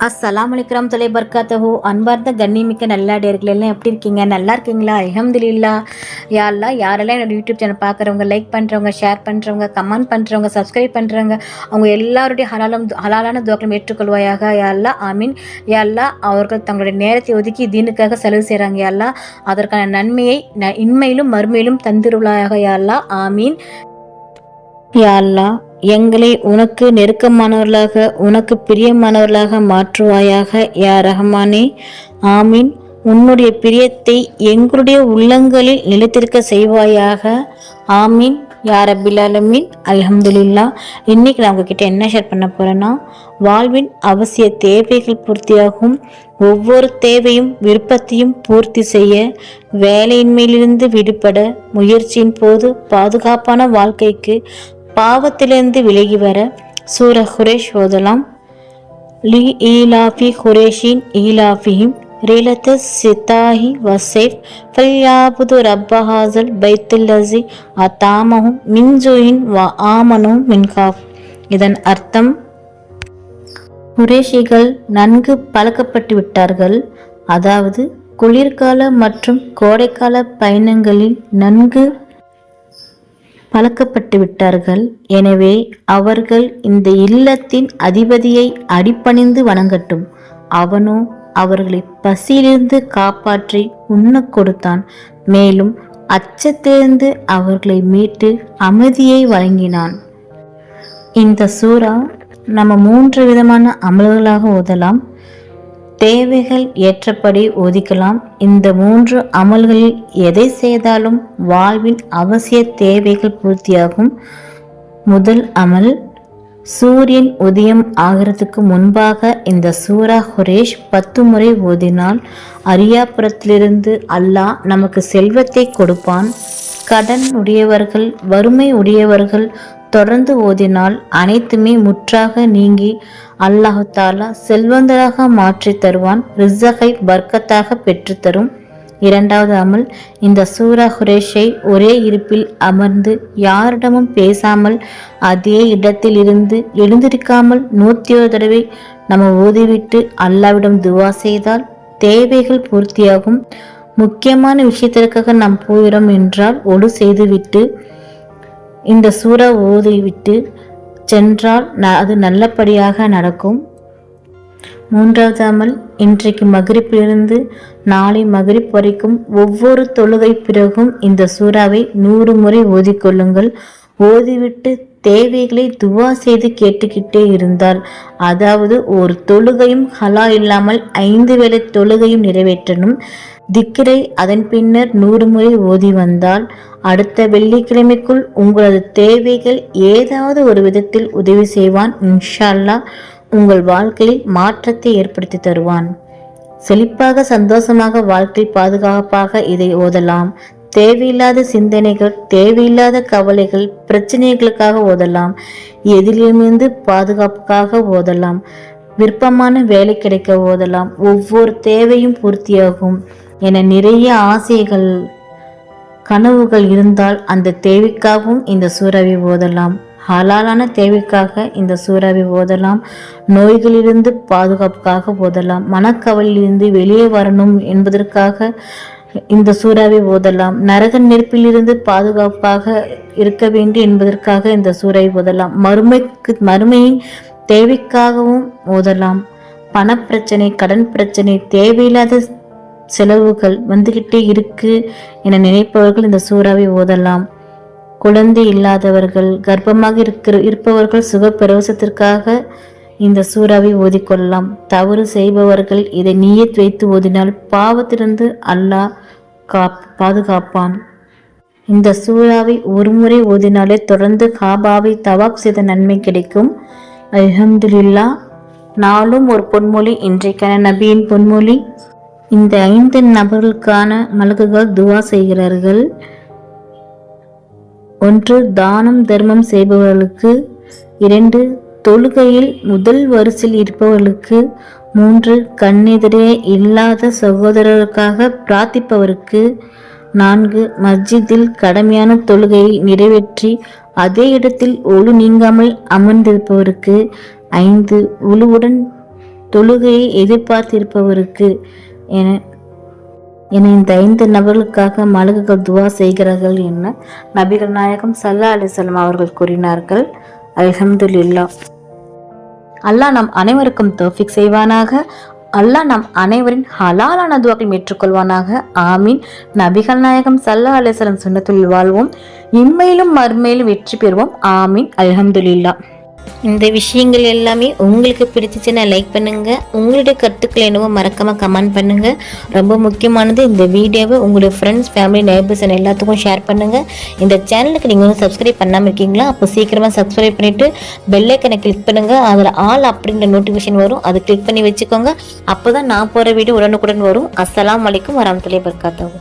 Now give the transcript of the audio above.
அஸ்ஸலாமு அலைக்கும் தொலை பர்காத்தஹு. அன்பார்ந்த கண்ணிமிக்க நல்லாடியர்கள் எல்லாம் எப்படி இருக்கீங்க? நல்லா இருக்கீங்களா? அல்ஹம்துலில்லாஹ். யா அல்லாஹ், யாரெல்லாம் என்னோட யூடியூப் சேனல் பார்க்குறவங்க, லைக் பண்ணுறவங்க, ஷேர் பண்ணுறவங்க, கமெண்ட் பண்ணுறவங்க, சப்ஸ்கிரைப் பண்ணுறவங்க, அவங்க எல்லாருடைய ஹலாலான துவாக்களும் ஏற்றுக்கொள்வாயாக. யா அல்லாஹ், ஆமீன். யா அல்லாஹ், அவர்கள் தங்களுடைய நேரத்தை ஒதுக்கி தீனுக்காக செலவு செய்கிறாங்க. யா அல்லாஹ், அதற்கான நன்மையை இன்மையிலும் மறுமையிலும் தந்திருளாயாக. யா அல்லாஹ், ஆமீன். யா அல்லாஹ், எங்களை உனக்கு நெருக்கமானவர்களாக, உனக்கு பிரியமானவர்களாக மாற்றுவாயாக. யா ரஹ்மானே, ஆமீன். உன்னுடைய பிரியத்தை எங்களுடைய உள்ளங்களில் நிலைத்திருக்க செய்வாயாக. ஆமீன் யா ரப்பில் ஆலமீன். அல்ஹம்துலில்லாஹ். இன்னைக்கு நான் உங்ககிட்ட என்ன ஷேர் பண்ண போறேன்னா, வாழ்வின் அவசிய தேவைகள் பூர்த்தியாகும். ஒவ்வொரு தேவையும் விருப்பத்தையும் பூர்த்தி செய்ய, வேலையின்மையிலிருந்து விடுபட, முயற்சியின் போது பாதுகாப்பான வாழ்க்கைக்கு, பாவத்திலிருந்து விலகி வர சூர குரேஷ் ஓதலாம். லி ஈலாஃபி குரேஷின் ஈலாஃபிஹிம் ரீலத்து சித்தாஹி வசைஃப் ஃபல்யாபுது ரப்ப ஹாசல் பைத்துல்லஸி அத்தாமஹும் மின் ஜூயின் வ ஆமனும் மின் காஃப். இதன் அர்த்தம், குரேஷிகள் நன்கு பழக்கப்பட்டு விட்டார்கள். அதாவது குளிர்கால மற்றும் கோடைக்கால பயணங்களில் நன்கு பழக்கப்பட்டு விட்டார்கள். எனவே அவர்கள் இந்த இல்லத்தின் அதிபதியை அடிபணிந்து வணங்கட்டும். அவனோ அவர்களை பசியிலிருந்து காப்பாற்றி உண்ணக் கொடுத்தான். மேலும் அச்சத்திலிருந்து அவர்களை மீட்டு அமைதியை வழங்கினான். இந்த சூரா நம்ம 3 விதமான அமல்களாக ஓதலாம். தேவைகள் ஏற்றபடி ஓதிக்கலாம். இந்த 3 அமல்களில் எதை செய்தாலும் வாழ்வின் அவசிய தேவைகள் பூர்த்தியாகும். முதல் அமல், சூரியன் உதயம் ஆகிறதுக்கு முன்பாக இந்த சூரா குரேஷ் 10 முறை ஓதினால் அரியாபுரத்திலிருந்து அல்லாஹ் நமக்கு செல்வத்தை கொடுப்பான். கடன் உடையவர்கள், வறுமை உடையவர்கள் தொடர்ந்து ஓதினால் அனைத்துமே முற்றாக நீங்கி அல்லாஹ் தாலா செல்வந்தராக மாற்றி தருவான். ரிஸ்ஸகை பர்க்கத்தாக பெற்றுத்தரும். இரண்டாவது அமல், இந்த சூரா குரேஷை ஒரே இருப்பில் அமர்ந்து யாரிடமும் பேசாமல் அதே இடத்தில் இருந்து எழுந்திருக்காமல் 101 தடவை நம்ம ஓதிவிட்டு அல்லாவிடம் துவா செய்தால் தேவைகள் பூர்த்தியாகும். முக்கியமான விஷயத்திற்காக நாம் போகிறோம் என்றால் ஒடு செய்துவிட்டு இந்த சூரா ஓதிவிட்டு சென்றால் அது நல்லபடியாக நடக்கும். மூன்றாவது அமல், இன்றைக்கு மக்ரிப்பிலிருந்து நாளை மக்ரிப் வரைக்கும் ஒவ்வொரு தொழுகை பிறகும் இந்த சூறாவை 100 முறை ஓதிக்கொள்ளுங்கள். ஓதிவிட்டு தேவைகளை துவா செய்து கேட்டுக்கிட்டே இருந்தால், அதாவது ஒரு தொழுகையும் ஹலா இல்லாமல் 5 வேளை தொழுகையும் நிறைவேற்றணும். திக்ரை அதன் பின்னர் 100 முறை ஓதி வந்தால் அடுத்த வெள்ளிக்கிழமைக்குள் உங்களது தேவைகள் ஏதாவது ஒரு விதத்தில் உதவி செய்வான். இன்ஷா அல்லாஹ் உங்கள் வாழ்க்கையில் மாற்றத்தை ஏற்படுத்தி தருவான். செழிப்பாக சந்தோஷமாக வாழ்க்கை பாதுகாப்பாக இதை ஓதலாம். தேவையில்லாத சிந்தனைகள், தேவையில்லாத கவலைகள், பிரச்சனைகளுக்காக ஓதலாம். எதிலிருந்து பாதுகாப்புக்காக ஓதலாம். விருப்பமான வேலை கிடைக்க ஓதலாம். ஒவ்வொரு தேவையும் பூர்த்தியாகும் என நிறைய ஆசைகள், கனவுகள் இருந்தால் அந்த தேவைக்காகவும் இந்த சூறாவை ஓதலாம். ஹலாலான தேவைக்காக இந்த சூறாவை ஓதலாம். நோய்களிலிருந்து பாதுகாப்புக்காக ஓதலாம். மனக்கவலையிலிருந்து வெளியே வரணும் என்பதற்காக இந்த சூறாவை ஓதலாம். நரக நெருப்பிலிருந்து பாதுகாப்பாக இருக்க வேண்டும் என்பதற்காக இந்த சூறாவை ஓதலாம். மறுமையின் தேவைக்காகவும் ஓதலாம். பணப்பிரச்சனை, கடன் பிரச்சனை, தேவையில்லாத செலவுகள் வந்துகிட்டே இருக்கு என நினைப்பவர்கள் இந்த சூறாவை ஓதலாம். குழந்தை இல்லாதவர்கள், கர்ப்பமாக இருப்பவர்கள் சுகப்பிரவேசத்திற்காக இந்த சூறாவை ஓதிக்கொள்ளலாம். தவறு செய்பவர்கள் இதை நியத் வைத்து ஓதினால் பாவத்திலிருந்து அல்லாஹ் பாதுகாப்பான். இந்த சூறாவை ஒரு முறை ஓதினாலே தொடர்ந்து காபாவை தவாப் செய்த நன்மை கிடைக்கும். அல்ஹம்துலில்லாஹ். நாளும் ஒரு பொன்மொழி. இன்றைக்கான நபியின் பொன்மொழி, இந்த 5 நபர்களுக்கான மலக்குகள் துவா செய்கிறார்கள். 1. தானம் தர்மம் செய்பவர்களுக்கு. 2. தொழுகையில் முதல் வரிசையில் இருப்பவர்களுக்கு. 3. கண்ணெதிரே இல்லாத சகோதரருக்காக பிரார்த்திப்பவருக்கு. 4. மஸ்ஜிதில் கடமையான தொழுகையை நிறைவேற்றி அதே இடத்தில் ஒழு நீங்காமல் அமர்ந்திருப்பவருக்கு. 5. உழுவுடன் தொழுகையை எதிர்பார்த்திருப்பவருக்கு என இந்த 5 நபர்களுக்காக மலக்குகள் துவா செய்கிறார்கள் என நபிகள் நாயகம் ஸல்லல்லாஹு அலைஹி வஸல்லம் அவர்கள் கூறினார்கள். அல்ஹம்துலில்லாஹ். அல்லாஹ் நம் அனைவருக்கும் தௌஃபீக் செய்வானாக. அல்லாஹ் நம் அனைவரின் ஹலாலான துவாக்களை ஏற்றுக்கொள்வானாக. ஆமீன். நபிகள் நாயகம் ஸல்லல்லாஹு அலைஹி வஸல்லம் சுன்னத்துல் வாழ்வோம், இம்மையிலும் மறுமையிலும் வெற்றி பெறுவோம். ஆமீன். அல்ஹம்துலில்லாஹ். இந்த விஷயங்கள் எல்லாமே உங்களுக்கு பிடிச்சிச்சுன்னா லைக் பண்ணுங்க. உங்களுடைய கருத்துக்கள் என்னவோ மறக்காம கமெண்ட் பண்ணுங்க. ரொம்ப முக்கியமானது, இந்த வீடியோவை உங்களுடைய ஃப்ரெண்ட்ஸ், ஃபேமிலி, நெய்பர்ஸ் எல்லாத்துக்கும் ஷேர் பண்ணுங்க. இந்த சேனலுக்கு நீங்க வந்து சப்ஸ்கிரைப் பண்ணாமல் இருக்கீங்களா? அப்போ சீக்கிரமா சப்ஸ்கிரைப் பண்ணிட்டு பெல் ஐக்கனை கிளிக் பண்ணுங்க. அதில் ஆல் அப்படின்ற நோட்டிஃபிகேஷன் வரும், அதை கிளிக் பண்ணி வச்சுக்கோங்க. அப்போதான் நான் போற வீடியோ உடனுக்குடன் வரும். அஸ்ஸலாமு அலைக்கும் வரஹ்மத்துல்லாஹி வபரகாத்துஹு.